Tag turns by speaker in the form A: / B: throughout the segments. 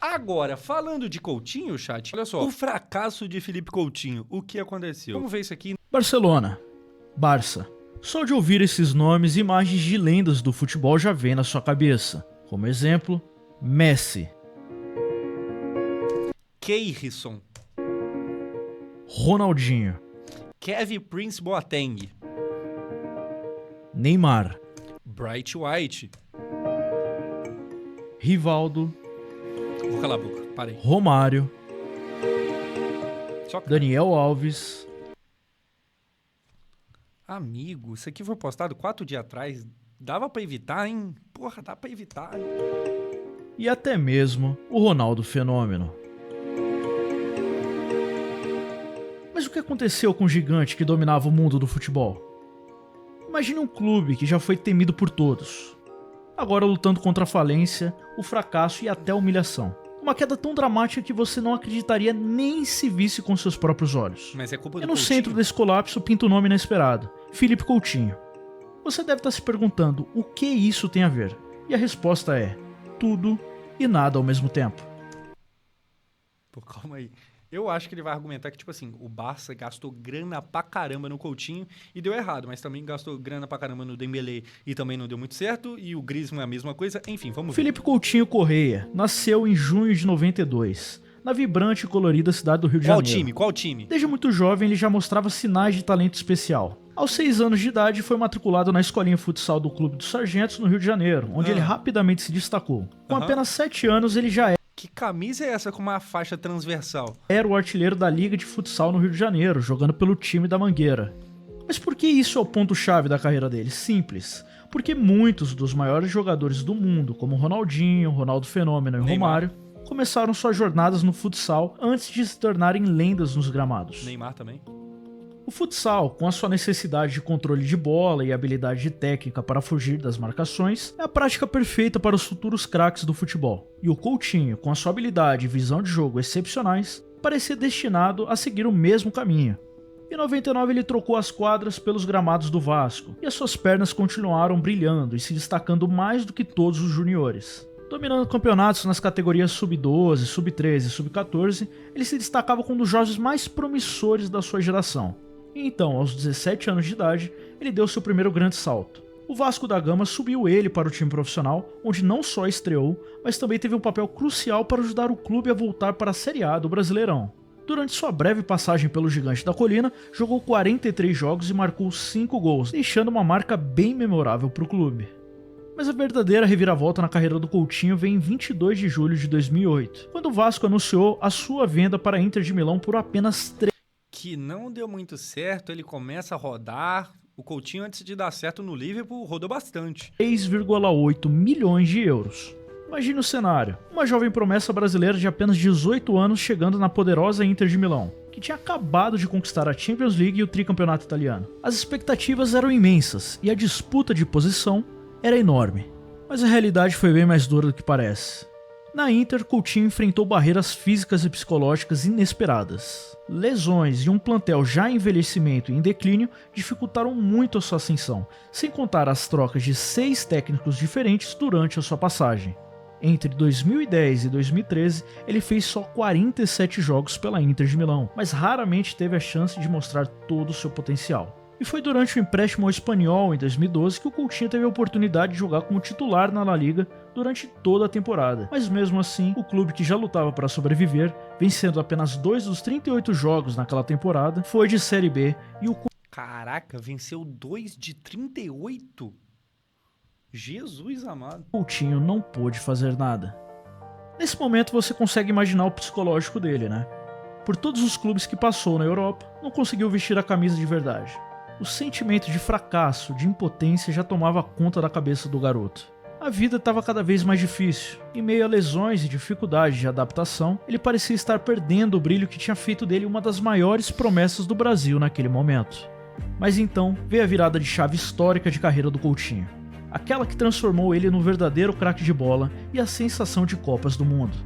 A: Agora, falando de Coutinho, chat, olha só, o fracasso de Felipe Coutinho, o que aconteceu? Vamos ver isso aqui.
B: Barcelona, Barça. Só de ouvir esses nomes, imagens de lendas do futebol já vem na sua cabeça. Como exemplo, Messi,
A: Keirson,
B: Ronaldinho,
A: Kevin Prince Boateng,
B: Neymar,
A: Bright White.
B: Rivaldo,
A: Vou calar a boca, parei.
B: Romário,
A: Só que...
B: Daniel Alves,
A: Amigo, isso aqui foi postado 4 dias atrás. Dava pra evitar, hein? Porra, dá pra evitar.
B: e até mesmo o Ronaldo Fenômeno. Mas o que aconteceu com o gigante que dominava o mundo do futebol? Imagine um clube que já foi temido por todos, agora lutando contra a falência, o fracasso e até a humilhação. Uma queda tão dramática que você não acreditaria nem se visse com seus próprios olhos.
A: Mas é culpa do
B: E no
A: Coutinho?
B: centro desse colapso pinta o nome inesperado, Felipe Coutinho. Você deve estar se perguntando o que isso tem a ver. E a resposta é tudo e nada ao mesmo tempo.
A: Pô, calma aí. Eu acho que ele vai argumentar que, tipo assim, o Barça gastou grana pra caramba no Coutinho e deu errado, mas também gastou grana pra caramba no Dembélé e também não deu muito certo, e o Griezmann é a mesma coisa. Enfim, vamos ver.
B: Felipe Coutinho Correia nasceu em junho de 92, na vibrante e colorida cidade do Rio de Janeiro.
A: Qual time?
B: Desde muito jovem ele já mostrava sinais de talento especial. Aos 6 anos de idade foi matriculado na escolinha futsal do Clube dos Sargentos no Rio de Janeiro, onde ele rapidamente se destacou. Com apenas 7 anos ele já
A: Que camisa é essa com uma faixa transversal?
B: era o artilheiro da Liga de Futsal no Rio de Janeiro, jogando pelo time da Mangueira. Mas por que isso é o ponto-chave da carreira dele? Simples. Porque muitos dos maiores jogadores do mundo, como Ronaldinho, Ronaldo Fenômeno e
A: Neymar.
B: Romário, começaram suas jornadas no futsal antes de se tornarem lendas nos gramados.
A: Neymar também?
B: O futsal, com a sua necessidade de controle de bola e habilidade de técnica para fugir das marcações, é a prática perfeita para os futuros craques do futebol. E o Coutinho, com a sua habilidade e visão de jogo excepcionais, parecia destinado a seguir o mesmo caminho. Em 99 ele trocou as quadras pelos gramados do Vasco, e as suas pernas continuaram brilhando e se destacando mais do que todos os juniores. Dominando campeonatos nas categorias sub-12, sub-13 e sub-14, ele se destacava como um dos jovens mais promissores da sua geração. E então, aos 17 anos de idade, ele deu seu primeiro grande salto. O Vasco da Gama subiu ele para o time profissional, onde não só estreou, mas também teve um papel crucial para ajudar o clube a voltar para a Série A do Brasileirão. Durante sua breve passagem pelo Gigante da Colina, jogou 43 jogos e marcou 5 gols, deixando uma marca bem memorável para o clube. Mas a verdadeira reviravolta na carreira do Coutinho vem em 22 de julho de 2008, quando o Vasco anunciou a sua venda para a Inter de Milão por apenas 3
A: Que não deu muito certo, ele começa a rodar. O Coutinho, antes de dar certo no Liverpool, rodou bastante.
B: 3,8 milhões de euros. Imagine o cenário, uma jovem promessa brasileira de apenas 18 anos chegando na poderosa Inter de Milão, que tinha acabado de conquistar a Champions League e o tricampeonato italiano. As expectativas eram imensas e a disputa de posição era enorme, mas a realidade foi bem mais dura do que parece. Na Inter, Coutinho enfrentou barreiras físicas e psicológicas inesperadas. Lesões e um plantel já em envelhecimento e em declínio dificultaram muito a sua ascensão, sem contar as trocas de 6 técnicos diferentes durante a sua passagem. Entre 2010 e 2013, ele fez só 47 jogos pela Inter de Milão, mas raramente teve a chance de mostrar todo o seu potencial. E foi durante o empréstimo ao Espanhol em 2012 que o Coutinho teve a oportunidade de jogar como titular na La Liga durante toda a temporada. Mas mesmo assim, o clube que já lutava para sobreviver, vencendo apenas 2 dos 38 jogos naquela temporada, foi de Série B e o
A: Caraca, venceu 2 de 38? Jesus amado.
B: Coutinho não pôde fazer nada. Nesse momento você consegue imaginar o psicológico dele, né? Por todos os clubes que passou na Europa, não conseguiu vestir a camisa de verdade. O sentimento de fracasso, de impotência já tomava conta da cabeça do garoto. A vida estava cada vez mais difícil. Em meio a lesões e dificuldades de adaptação, ele parecia estar perdendo o brilho que tinha feito dele uma das maiores promessas do Brasil naquele momento. Mas então veio a virada de chave histórica de carreira do Coutinho. Aquela que transformou ele no verdadeiro craque de bola e a sensação de Copas do Mundo.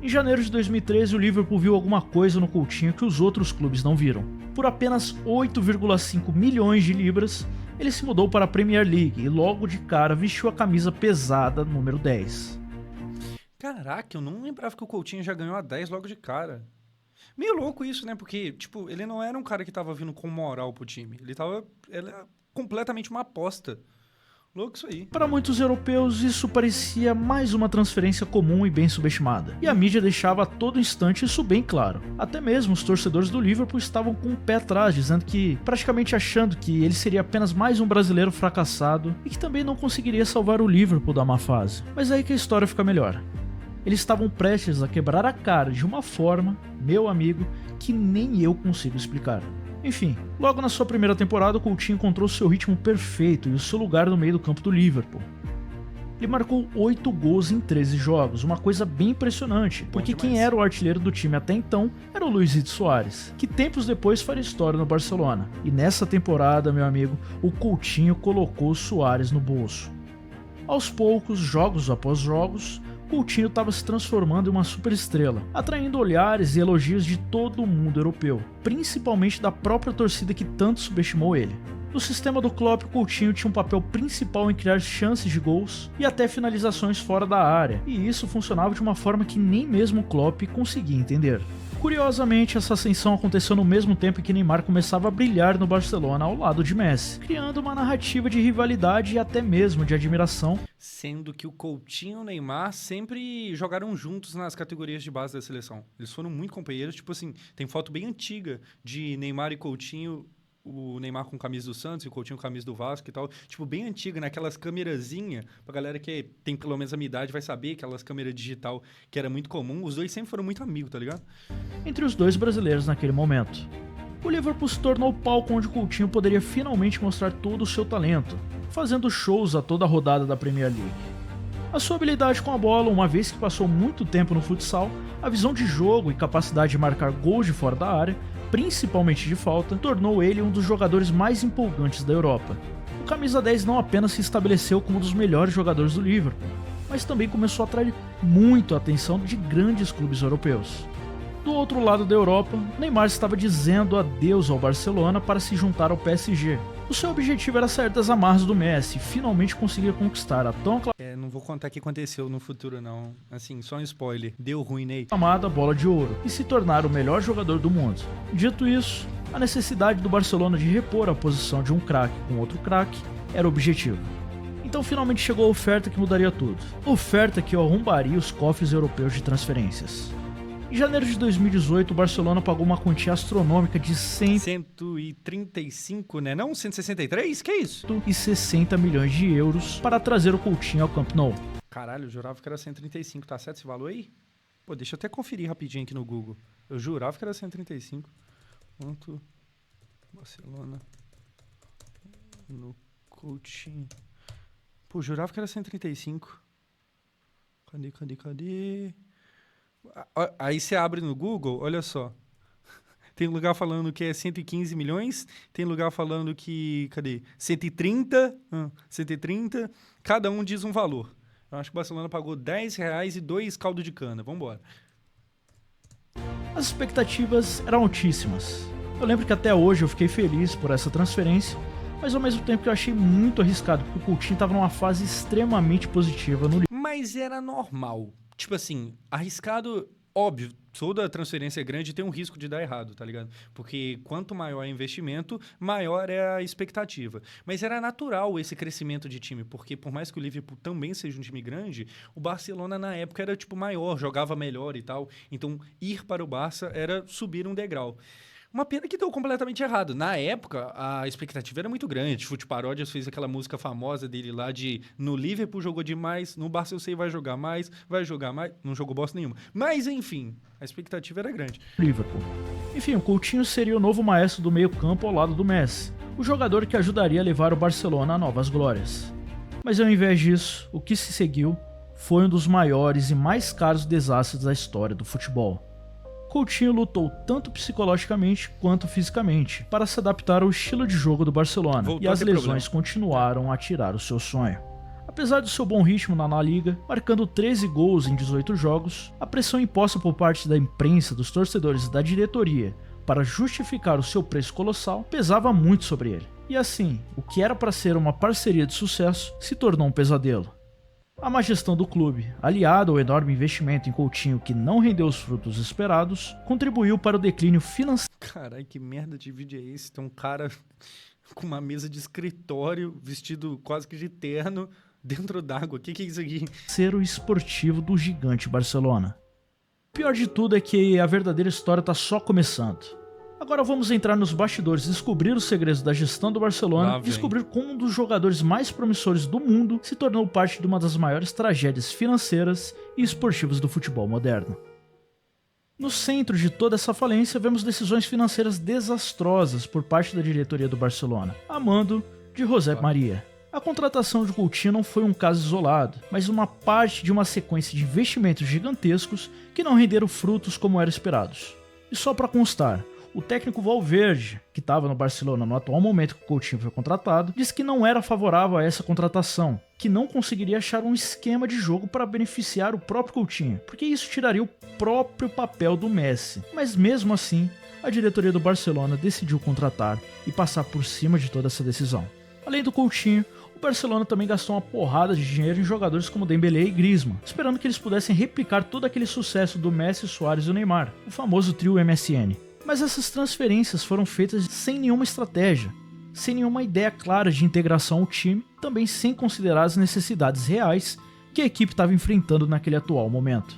B: Em janeiro de 2013, o Liverpool viu alguma coisa no Coutinho que os outros clubes não viram. Por apenas 8,5 milhões de libras, ele se mudou para a Premier League e logo de cara vestiu a camisa pesada número 10.
A: Caraca, eu não lembrava que o Coutinho já ganhou a 10 logo de cara. Meio louco isso, né? Porque, tipo, ele não era um cara que tava vindo com moral pro time. Ele era completamente uma aposta. Louco isso aí.
B: Para muitos europeus, isso parecia mais uma transferência comum e bem subestimada, e a mídia deixava a todo instante isso bem claro. Até mesmo os torcedores do Liverpool estavam com o pé atrás, dizendo que, praticamente achando que ele seria apenas mais um brasileiro fracassado e que também não conseguiria salvar o Liverpool da má fase. Mas aí que a história fica melhor. Eles estavam prestes a quebrar a cara de uma forma, meu amigo, que nem eu consigo explicar. Enfim, logo na sua primeira temporada, o Coutinho encontrou seu ritmo perfeito e o seu lugar no meio do campo do Liverpool. Ele marcou 8 gols em 13 jogos, uma coisa bem impressionante, porque quem era o artilheiro do time até então era o Luizito Soares, que tempos depois faria história no Barcelona. E nessa temporada, meu amigo, o Coutinho colocou o Soares no bolso. Aos poucos, jogos após jogos, Coutinho estava se transformando em uma superestrela, atraindo olhares e elogios de todo o mundo europeu, principalmente da própria torcida que tanto subestimou ele. No sistema do Klopp, Coutinho tinha um papel principal em criar chances de gols e até finalizações fora da área, e isso funcionava de uma forma que nem mesmo o Klopp conseguia entender. Curiosamente, essa ascensão aconteceu no mesmo tempo que Neymar começava a brilhar no Barcelona ao lado de Messi, criando uma narrativa de rivalidade e até mesmo de admiração.
A: Sendo que o Coutinho e o Neymar sempre jogaram juntos nas categorias de base da seleção. Eles foram muito companheiros, tipo assim, tem foto bem antiga de Neymar e Coutinho, o Neymar com camisa do Santos e o Coutinho com camisa do Vasco e tal. Tipo, bem antiga, naquelas câmerazinhas, pra galera que tem pelo menos a minha idade vai saber, aquelas câmeras digital que era muito comum. Os dois sempre foram muito amigos, tá ligado?
B: Entre os dois brasileiros naquele momento. O Liverpool se tornou o palco onde Coutinho poderia finalmente mostrar todo o seu talento, fazendo shows a toda a rodada da Premier League. A sua habilidade com a bola, uma vez que passou muito tempo no futsal, a visão de jogo e capacidade de marcar gols de fora da área, principalmente de falta, tornou ele um dos jogadores mais empolgantes da Europa. O camisa 10 não apenas se estabeleceu como um dos melhores jogadores do Liverpool, mas também começou a atrair muito a atenção de grandes clubes europeus. Do outro lado da Europa, Neymar estava dizendo adeus ao Barcelona para se juntar ao PSG. O seu objetivo era sair das amarras do Messi e finalmente conseguir conquistar a tão
A: não vou contar o que aconteceu no futuro, não. Assim, só um spoiler. Deu ruim, Ney.
B: aclamada Bola de Ouro e se tornar o melhor jogador do mundo. Dito isso, a necessidade do Barcelona de repor a posição de um craque com outro craque era o objetivo. Então finalmente chegou a oferta que mudaria tudo. Oferta que arrombaria os cofres europeus de transferências. Em janeiro de 2018, o Barcelona pagou uma quantia astronômica de
A: 135, né? Não, 163? Que isso?
B: 160 milhões de euros para trazer o Coutinho ao Camp Nou.
A: Caralho, eu jurava que era 135. Tá certo esse valor aí? Pô, deixa eu até conferir rapidinho aqui no Google. Eu jurava que era 135. Quanto Barcelona no Coutinho? Pô, jurava que era 135. Cadê? Aí você abre no Google, olha só. Tem lugar falando que é 115 milhões, tem lugar falando que, 130, 130, cada um diz um valor. Eu acho que o Barcelona pagou R$10 e 2 caldo de cana. Vambora.
B: As expectativas eram altíssimas. Eu lembro que até hoje eu fiquei feliz por essa transferência, mas ao mesmo tempo que eu achei muito arriscado, porque o Coutinho estava numa fase extremamente positiva no
A: Mas era normal. Tipo assim, arriscado, óbvio, toda transferência grande tem um risco de dar errado, tá ligado? Porque quanto maior é o investimento, maior é a expectativa. Mas era natural esse crescimento de time, porque por mais que o Liverpool também seja um time grande, o Barcelona na época era tipo maior, jogava melhor e tal. Então ir para o Barça era subir um degrau. Uma pena que deu completamente errado. Na época, a expectativa era muito grande. Fute Paródias fez aquela música famosa dele lá de no Liverpool jogou demais, no Barça eu sei vai jogar mais. Não jogou bosta nenhuma. Mas, enfim, a expectativa era grande.
B: Liverpool. Enfim, o Coutinho seria o novo maestro do meio-campo ao lado do Messi, o jogador que ajudaria a levar o Barcelona a novas glórias. Mas ao invés disso, o que se seguiu foi um dos maiores e mais caros desastres da história do futebol. Coutinho lutou tanto psicologicamente quanto fisicamente para se adaptar ao estilo de jogo do Barcelona, e as lesões continuaram a tirar o seu sonho. Apesar do seu bom ritmo na La Liga, marcando 13 gols em 18 jogos, a pressão imposta por parte da imprensa, dos torcedores e da diretoria para justificar o seu preço colossal pesava muito sobre ele. E assim, o que era para ser uma parceria de sucesso se tornou um pesadelo. A má gestão do clube, aliada ao enorme investimento em Coutinho que não rendeu os frutos esperados, contribuiu para o declínio financeiro.
A: Caralho, que merda de vídeo é esse? Tem um cara com uma mesa de escritório, vestido quase que de terno, dentro d'água. O que é isso aqui?
B: E esportivo do gigante Barcelona. O pior de tudo é que a verdadeira história está só começando. Agora vamos entrar nos bastidores, descobrir os segredos da gestão do Barcelona e descobrir como um dos jogadores mais promissores do mundo se tornou parte de uma das maiores tragédias financeiras e esportivas do futebol moderno. No centro de toda essa falência, vemos decisões financeiras desastrosas por parte da diretoria do Barcelona, a mando de José Maria. A contratação de Coutinho não foi um caso isolado, mas uma parte de uma sequência de investimentos gigantescos que não renderam frutos como eram esperados. E só para constar, o técnico Valverde, que estava no Barcelona no atual momento que o Coutinho foi contratado, disse que não era favorável a essa contratação, que não conseguiria achar um esquema de jogo para beneficiar o próprio Coutinho, porque isso tiraria o próprio papel do Messi. Mas mesmo assim, a diretoria do Barcelona decidiu contratar e passar por cima de toda essa decisão. Além do Coutinho, o Barcelona também gastou uma porrada de dinheiro em jogadores como Dembélé e Griezmann, esperando que eles pudessem replicar todo aquele sucesso do Messi, Suárez e o Neymar, o famoso trio MSN. Mas essas transferências foram feitas sem nenhuma estratégia, sem nenhuma ideia clara de integração ao time, também sem considerar as necessidades reais que a equipe estava enfrentando naquele atual momento.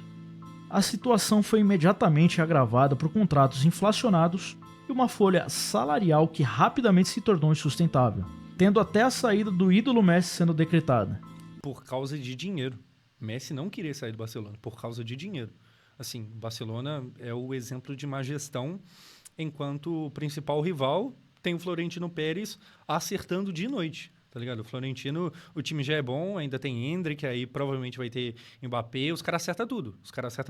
B: A situação foi imediatamente agravada por contratos inflacionados e uma folha salarial que rapidamente se tornou insustentável, tendo até a saída do ídolo Messi sendo decretada.
A: Por causa de dinheiro. Messi não queria sair do Barcelona, por causa de dinheiro. Assim, o Barcelona é o exemplo de má gestão, enquanto o principal rival tem o Florentino Pérez acertando dia e noite, tá ligado? O Florentino, o time já é bom, ainda tem Endrick, aí provavelmente vai ter Mbappé, os caras acertam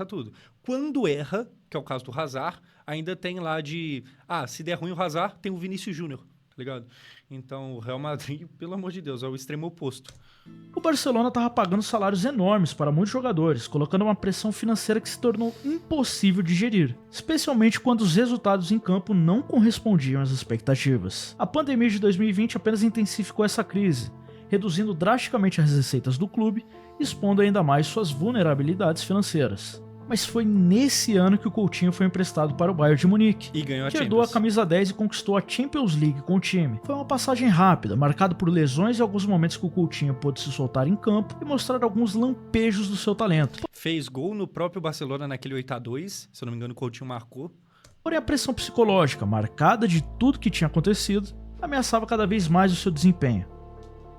A: tudo. Quando erra, que é o caso do Hazard, ainda tem lá de, se der ruim o Hazard, tem o Vinícius Júnior, tá ligado? Então, o Real Madrid, pelo amor de Deus, é o extremo oposto.
B: O Barcelona estava pagando salários enormes para muitos jogadores, colocando uma pressão financeira que se tornou impossível de gerir, especialmente quando os resultados em campo não correspondiam às expectativas. A pandemia de 2020 apenas intensificou essa crise, reduzindo drasticamente as receitas do clube, expondo ainda mais suas vulnerabilidades financeiras. Mas foi nesse ano que o Coutinho foi emprestado para o Bayern de Munique,
A: e ganhou a
B: que herdou a camisa 10 e conquistou a Champions League com o time. Foi uma passagem rápida, marcada por lesões e alguns momentos que o Coutinho pôde se soltar em campo e mostrar alguns lampejos do seu talento.
A: Fez gol no próprio Barcelona naquele 8-2, se eu não me engano o Coutinho marcou.
B: Porém a pressão psicológica, marcada de tudo que tinha acontecido, ameaçava cada vez mais o seu desempenho.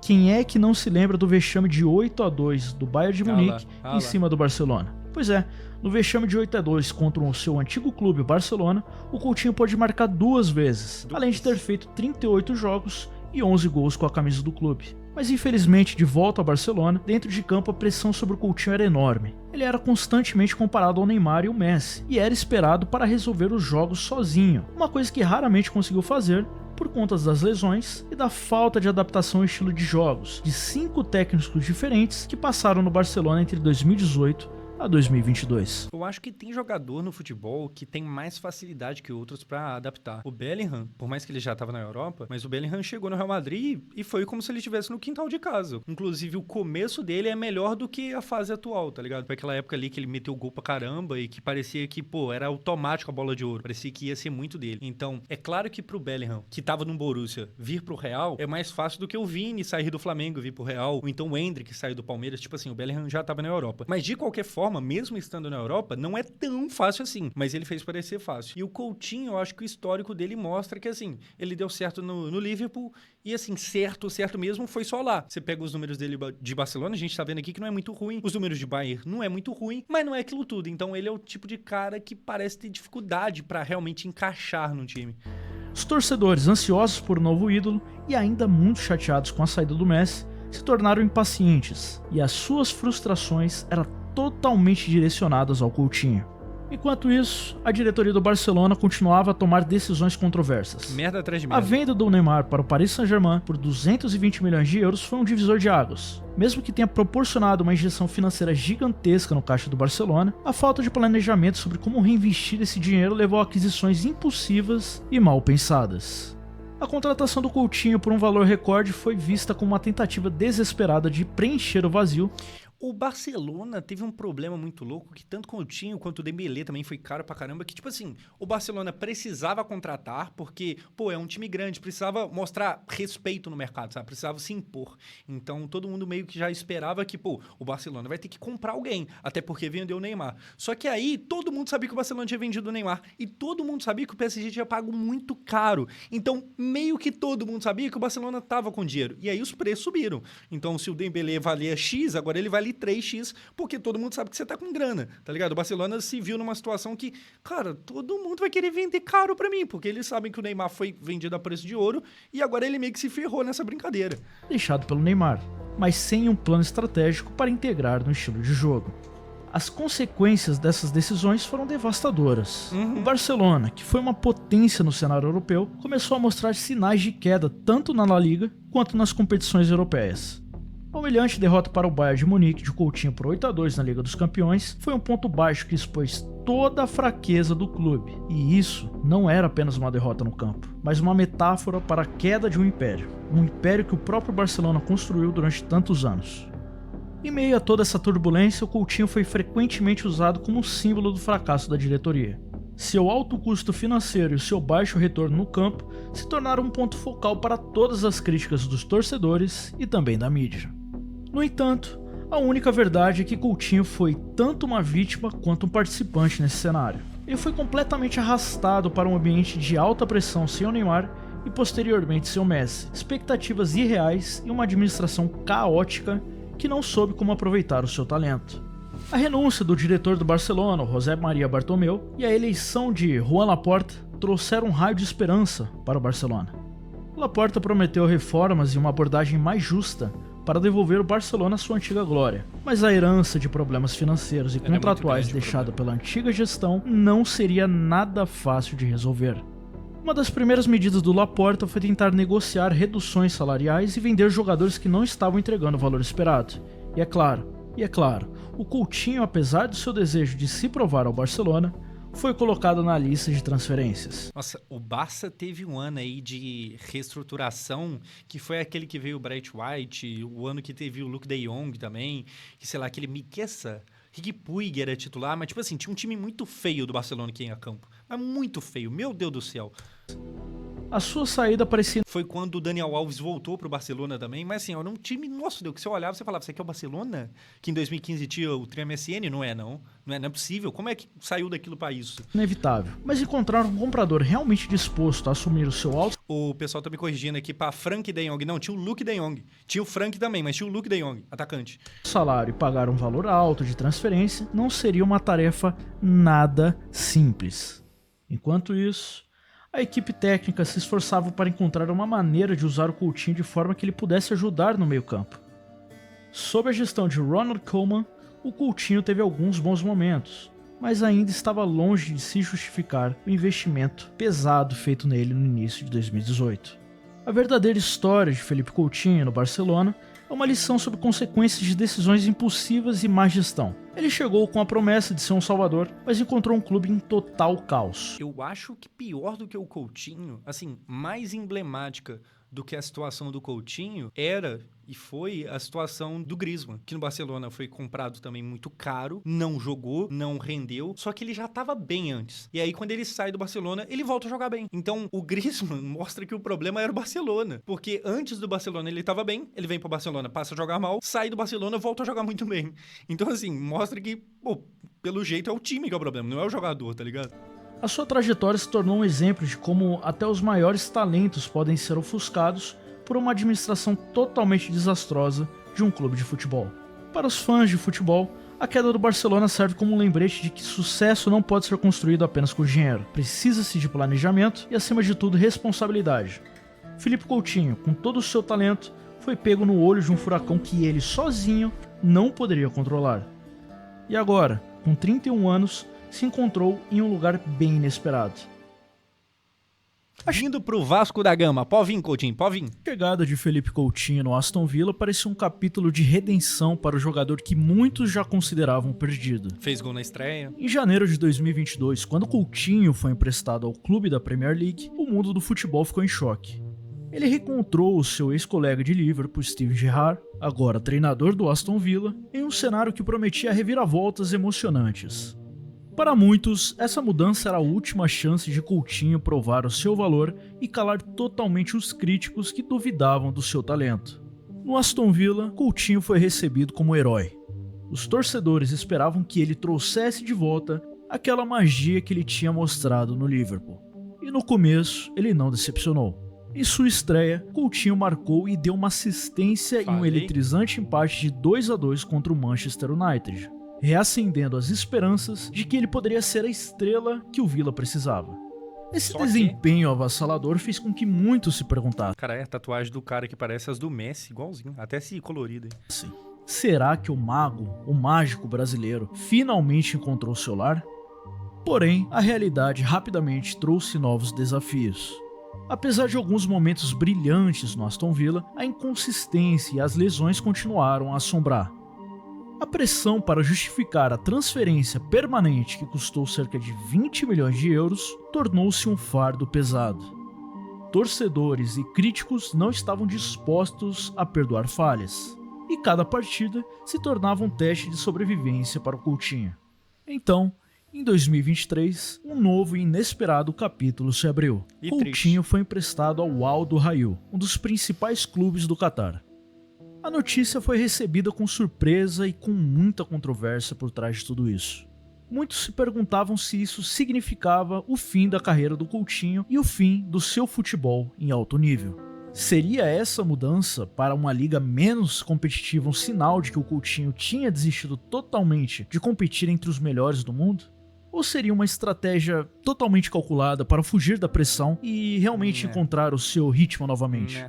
B: Quem é que não se lembra do vexame de 8-2 do Bayern de Munique em cima do Barcelona? Pois é, no vexame de 8-2 contra o seu antigo clube, o Barcelona, o Coutinho pôde marcar 2 vezes, além de ter feito 38 jogos e 11 gols com a camisa do clube. Mas infelizmente, de volta ao Barcelona, dentro de campo a pressão sobre o Coutinho era enorme. Ele era constantemente comparado ao Neymar e ao Messi, e era esperado para resolver os jogos sozinho, uma coisa que raramente conseguiu fazer, por conta das lesões e da falta de adaptação ao estilo de jogos de 5 técnicos diferentes que passaram no Barcelona entre 2018 a 2022.
A: Eu acho que tem jogador no futebol que tem mais facilidade que outros pra adaptar. O Bellingham, por mais que ele já tava na Europa, mas o Bellingham chegou no Real Madrid e foi como se ele estivesse no quintal de casa. Inclusive, o começo dele é melhor do que a fase atual, tá ligado? Foi aquela época ali que ele meteu gol pra caramba e que parecia que, era automático a bola de ouro. Parecia que ia ser muito dele. Então, é claro que pro Bellingham, que tava no Borussia, vir pro Real é mais fácil do que o Vini sair do Flamengo e vir pro Real, ou então o Endrick sair do Palmeiras. Tipo assim, o Bellingham já tava na Europa. Mas de qualquer forma, mesmo estando na Europa, não é tão fácil assim. Mas ele fez parecer fácil. E o Coutinho, eu acho que o histórico dele mostra que, assim, ele deu certo no Liverpool e, assim, certo mesmo foi só lá. Você pega os números dele de Barcelona, a gente tá vendo aqui que não é muito ruim. Os números de Bayern não é muito ruim, mas não é aquilo tudo. Então ele é o tipo de cara que parece ter dificuldade pra realmente encaixar no time.
B: Os torcedores, ansiosos por um novo ídolo e ainda muito chateados com a saída do Messi, se tornaram impacientes, e as suas frustrações eram totalmente direcionadas ao Coutinho. Enquanto isso, a diretoria do Barcelona continuava a tomar decisões controversas.
A: Merda atrás de merda.
B: A venda do Neymar para o Paris Saint-Germain por 220 milhões de euros foi um divisor de águas. Mesmo que tenha proporcionado uma injeção financeira gigantesca no caixa do Barcelona, a falta de planejamento sobre como reinvestir esse dinheiro levou a aquisições impulsivas e mal pensadas. A contratação do Coutinho por um valor recorde foi vista como uma tentativa desesperada de preencher o vazio.
A: O Barcelona teve um problema muito louco que tanto Coutinho quanto o Dembélé também foi caro pra caramba, que tipo assim, o Barcelona precisava contratar porque, pô, é um time grande, precisava mostrar respeito no mercado, sabe? Precisava se impor. Então todo mundo meio que já esperava que, pô, o Barcelona vai ter que comprar alguém, até porque vendeu o Neymar. Só que aí todo mundo sabia que o Barcelona tinha vendido o Neymar e todo mundo sabia que o PSG tinha pago muito caro. Então meio que todo mundo sabia que o Barcelona tava com dinheiro. E aí os preços subiram. Então se o Dembélé valia X, agora ele vale 3x, porque todo mundo sabe que você tá com grana, tá ligado? O Barcelona se viu numa situação que, cara, todo mundo vai querer vender caro pra mim, porque eles sabem que o Neymar foi vendido a preço de ouro e agora ele meio que se ferrou nessa brincadeira.
B: Deixado pelo Neymar, mas sem um plano estratégico para integrar no estilo de jogo. As consequências dessas decisões foram devastadoras. O Barcelona, que foi uma potência no cenário europeu, começou a mostrar sinais de queda tanto na La Liga quanto nas competições europeias. A humilhante derrota para o Bayern de Munique de Coutinho por 8-2 na Liga dos Campeões foi um ponto baixo que expôs toda a fraqueza do clube. E isso não era apenas uma derrota no campo, mas uma metáfora para a queda de um império que o próprio Barcelona construiu durante tantos anos. Em meio a toda essa turbulência, o Coutinho foi frequentemente usado como símbolo do fracasso da diretoria. Seu alto custo financeiro e seu baixo retorno no campo se tornaram um ponto focal para todas as críticas dos torcedores e também da mídia. No entanto, a única verdade é que Coutinho foi tanto uma vítima quanto um participante nesse cenário. Ele foi completamente arrastado para um ambiente de alta pressão sem o Neymar e posteriormente sem o Messi, expectativas irreais e uma administração caótica que não soube como aproveitar o seu talento. A renúncia do diretor do Barcelona, José Maria Bartomeu, e a eleição de Joan Laporta trouxeram um raio de esperança para o Barcelona. Laporta prometeu reformas e uma abordagem mais justa para devolver o Barcelona à sua antiga glória, mas a herança de problemas financeiros e contratuais deixada pela antiga gestão não seria nada fácil de resolver. Uma das primeiras medidas do Laporta foi tentar negociar reduções salariais e vender jogadores que não estavam entregando o valor esperado. E é claro, o Coutinho, apesar do seu desejo de se provar ao Barcelona, foi colocado na lista de transferências.
A: Nossa, o Barça teve um ano aí de reestruturação, que foi aquele que veio o Bright White, o ano que teve o Luuk de Jong também, que sei lá, aquele Mikessa, Riqui Puig era titular, mas tipo assim, tinha um time muito feio do Barcelona que ia a campo. Mas muito feio, meu Deus do céu.
B: A sua saída parecia...
A: Foi quando o Daniel Alves voltou pro Barcelona também, mas assim, era um time, nossa Deus, que você olhava e você falava, isso aqui é o Barcelona? Que em 2015 tinha o Tri MSN? Não é possível. Como é que saiu daquilo pra isso?
B: Inevitável. Mas encontrar um comprador realmente disposto a assumir o seu alto...
A: O pessoal tá me corrigindo aqui pra Frank de Jong. Não, tinha o Luuk de Jong. Tinha o Frank também, mas tinha o Luuk de Jong, atacante.
B: Salário e pagar um valor alto de transferência não seria uma tarefa nada simples. Enquanto isso, a equipe técnica se esforçava para encontrar uma maneira de usar o Coutinho de forma que ele pudesse ajudar no meio-campo. Sob a gestão de Ronald Koeman, o Coutinho teve alguns bons momentos, mas ainda estava longe de se justificar o investimento pesado feito nele no início de 2018. A verdadeira história de Philippe Coutinho no Barcelona é uma lição sobre consequências de decisões impulsivas e má gestão. Ele chegou com a promessa de ser um salvador, mas encontrou um clube em total caos.
A: Eu acho que pior do que o Coutinho, assim, mais emblemática do que a situação do Coutinho era e foi a situação do Griezmann, que no Barcelona foi comprado também muito caro, não jogou, não rendeu, só que ele já estava bem antes. E aí quando ele sai do Barcelona, ele volta a jogar bem. Então o Griezmann mostra que o problema era o Barcelona, porque antes do Barcelona ele estava bem, ele vem pro Barcelona, passa a jogar mal, sai do Barcelona, volta a jogar muito bem. Então assim, mostra que, pô, pelo jeito é o time que é o problema, não é o jogador, tá ligado?
B: A sua trajetória se tornou um exemplo de como até os maiores talentos podem ser ofuscados por uma administração totalmente desastrosa de um clube de futebol. Para os fãs de futebol, a queda do Barcelona serve como um lembrete de que sucesso não pode ser construído apenas com dinheiro. Precisa-se de planejamento e, acima de tudo, responsabilidade. Philippe Coutinho, com todo o seu talento, foi pego no olho de um furacão que ele sozinho não poderia controlar. E agora, com 31 anos, se encontrou em um lugar bem inesperado.
A: Indo pro Vasco da Gama. Pode vir, Coutinho, pode vir.
B: A chegada de Philippe Coutinho no Aston Villa parecia um capítulo de redenção para o jogador que muitos já consideravam perdido.
A: Fez gol na estreia.
B: Em janeiro de 2022, quando Coutinho foi emprestado ao clube da Premier League, o mundo do futebol ficou em choque. ele reencontrou o seu ex-colega de Liverpool, Steven Gerrard, agora treinador do Aston Villa, em um cenário que prometia reviravoltas emocionantes. Para muitos, essa mudança era a última chance de Coutinho provar o seu valor e calar totalmente os críticos que duvidavam do seu talento. No Aston Villa, Coutinho foi recebido como herói. Os torcedores esperavam que ele trouxesse de volta aquela magia que ele tinha mostrado no Liverpool. E no começo, ele não decepcionou. Em sua estreia, Coutinho marcou e deu uma assistência em um eletrizante empate de 2-2 contra o Manchester United, reacendendo as esperanças de que ele poderia ser a estrela que o Villa precisava. Esse desempenho avassalador fez com que muitos se perguntassem:
A: cara, é a tatuagem do cara que parece as do Messi, igualzinho, até se colorida.
B: Sim. Será que o mago, o mágico brasileiro, finalmente encontrou seu lar? Porém, a realidade rapidamente trouxe novos desafios. Apesar de alguns momentos brilhantes no Aston Villa, a inconsistência e as lesões continuaram a assombrar. A pressão para justificar a transferência permanente, que custou cerca de 20 milhões de euros, tornou-se um fardo pesado. Torcedores e críticos não estavam dispostos a perdoar falhas, e cada partida se tornava um teste de sobrevivência para o Coutinho. Então, em 2023, um novo e inesperado capítulo se abriu. Coutinho foi emprestado ao Al Duhail, um dos principais clubes do Catar. A notícia foi recebida com surpresa e com muita controvérsia por trás de tudo isso. Muitos se perguntavam se isso significava o fim da carreira do Coutinho e o fim do seu futebol em alto nível. Seria essa mudança para uma liga menos competitiva um sinal de que o Coutinho tinha desistido totalmente de competir entre os melhores do mundo? Ou seria uma estratégia totalmente calculada para fugir da pressão e realmente encontrar o seu ritmo novamente?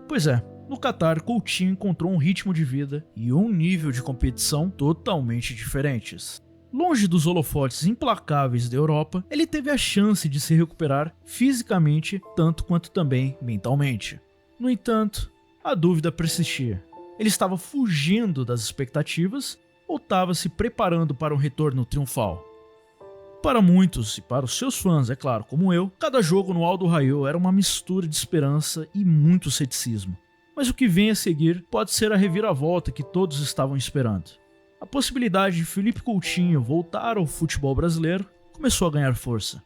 B: Pois é. No Catar, Coutinho encontrou um ritmo de vida e um nível de competição totalmente diferentes. Longe dos holofotes implacáveis da Europa, ele teve a chance de se recuperar fisicamente tanto quanto também mentalmente. No entanto, a dúvida persistia. Ele estava fugindo das expectativas ou estava se preparando para um retorno triunfal? Para muitos, e para os seus fãs, é claro, como eu, cada jogo no Al Duhail era uma mistura de esperança e muito ceticismo. Mas o que vem a seguir pode ser a reviravolta que todos estavam esperando. A possibilidade de Philippe Coutinho voltar ao futebol brasileiro começou a ganhar força.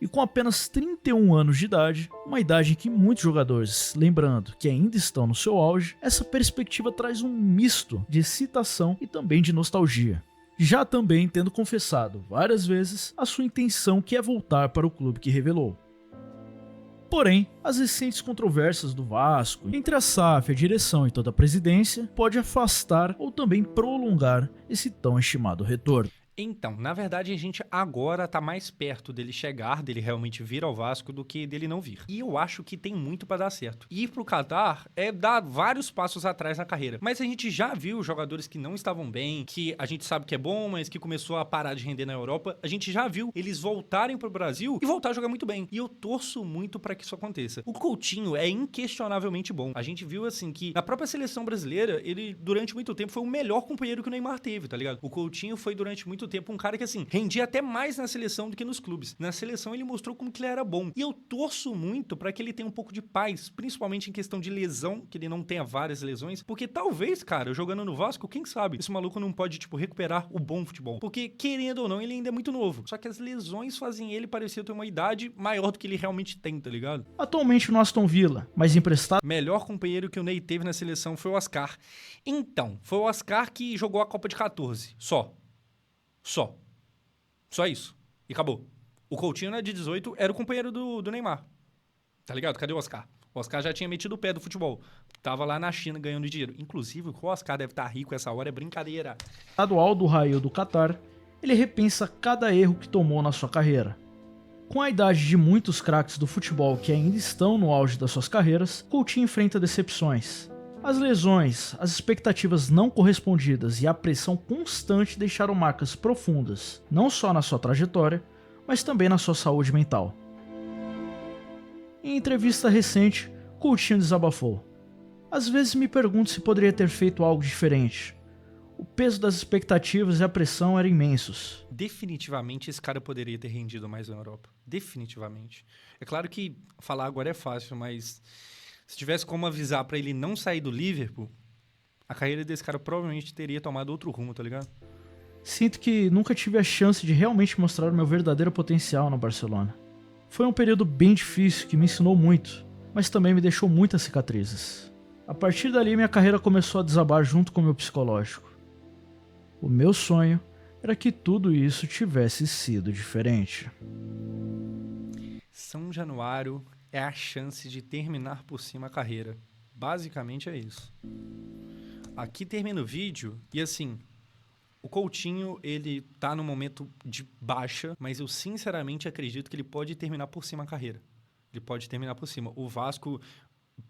B: E com apenas 31 anos de idade, uma idade em que muitos jogadores, lembrando que ainda estão no seu auge, essa perspectiva traz um misto de excitação e também de nostalgia. Já também tendo confessado várias vezes a sua intenção, que é voltar para o clube que revelou. Porém, as recentes controvérsias do Vasco, entre a SAF, a direção e toda a presidência, pode afastar ou também prolongar esse tão estimado retorno.
A: Então, na verdade, a gente agora tá mais perto dele chegar, dele realmente vir ao Vasco, do que dele não vir. E eu acho que tem muito pra dar certo. Ir pro Catar é dar vários passos atrás na carreira. Mas a gente já viu jogadores que não estavam bem, que a gente sabe que é bom, mas que começou a parar de render na Europa. A gente já viu eles voltarem pro Brasil e voltar a jogar muito bem. E eu torço muito pra que isso aconteça. O Coutinho é inquestionavelmente bom. A gente viu, assim, que na própria seleção brasileira, ele, durante muito tempo, foi o melhor companheiro que o Neymar teve, tá ligado? O Coutinho foi, durante muito tempo, um cara que, assim, rendia até mais na seleção do que nos clubes. Na seleção ele mostrou como que ele era bom. E eu torço muito pra que ele tenha um pouco de paz, principalmente em questão de lesão, que ele não tenha várias lesões, porque talvez, cara, jogando no Vasco, quem sabe, esse maluco não pode, tipo, recuperar o bom futebol. Porque, querendo ou não, ele ainda é muito novo. Só que as lesões fazem ele parecer ter uma idade maior do que ele realmente tem, tá ligado?
B: Atualmente no Aston Villa, mas emprestado...
A: Melhor companheiro que o Ney teve na seleção foi o Oscar. Então, foi o Oscar que jogou a Copa de 14. Só isso. E acabou. O Coutinho, né, de 18, era o companheiro do Neymar. Tá ligado? Cadê o Oscar? O Oscar já tinha metido o pé do futebol. Tava lá na China ganhando dinheiro. Inclusive, o Oscar deve estar rico essa hora, é brincadeira.
B: Do Al Duhail do Catar, ele repensa cada erro que tomou na sua carreira. Com a idade de muitos craques do futebol que ainda estão no auge das suas carreiras, Coutinho enfrenta decepções. As lesões, as expectativas não correspondidas e a pressão constante deixaram marcas profundas, não só na sua trajetória, mas também na sua saúde mental. Em entrevista recente, Coutinho desabafou: "Às vezes me pergunto se poderia ter feito algo diferente. O peso das expectativas e a pressão eram imensos."
A: Definitivamente esse cara poderia ter rendido mais na Europa. Definitivamente. É claro que falar agora é fácil, mas Se tivesse como avisar pra ele não sair do Liverpool, a carreira desse cara provavelmente teria tomado outro rumo, tá ligado?
B: Sinto que nunca tive a chance de realmente mostrar o meu verdadeiro potencial no Barcelona. Foi um período bem difícil que me ensinou muito, mas também me deixou muitas cicatrizes. A partir dali, minha carreira começou a desabar junto com o meu psicológico. O meu sonho era que tudo isso tivesse sido diferente.
A: São Januário é a chance de terminar por cima a carreira. Basicamente é isso. Aqui termina o vídeo e assim, o Coutinho, ele tá num momento de baixa, mas eu sinceramente acredito que ele pode terminar por cima a carreira. Ele pode terminar por cima. O Vasco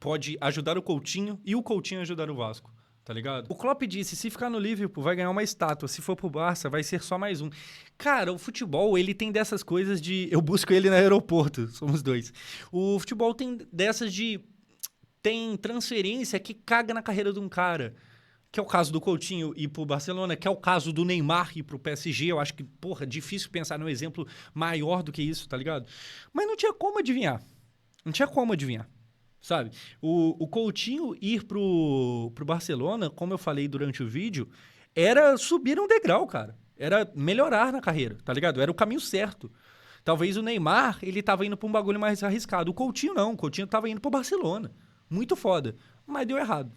A: pode ajudar o Coutinho e o Coutinho ajudar o Vasco, tá ligado? O Klopp disse, se ficar no Liverpool vai ganhar uma estátua, se for pro Barça vai ser só mais um. Cara, o futebol, ele tem dessas coisas de... Eu busco ele no aeroporto, somos dois. O futebol tem dessas de... Tem transferência que caga na carreira de um cara. Que é o caso do Coutinho ir pro Barcelona, que é o caso do Neymar ir pro PSG. Eu acho que, porra, difícil pensar num exemplo maior do que isso, tá ligado? Mas não tinha como adivinhar. Não tinha como adivinhar, sabe? O Coutinho ir pro Barcelona, como eu falei durante o vídeo, era subir um degrau, cara. Era melhorar na carreira, tá ligado? Era o caminho certo. Talvez o Neymar, ele tava indo pra um bagulho mais arriscado. O Coutinho não, o Coutinho tava indo pro Barcelona. Muito foda. Mas deu errado.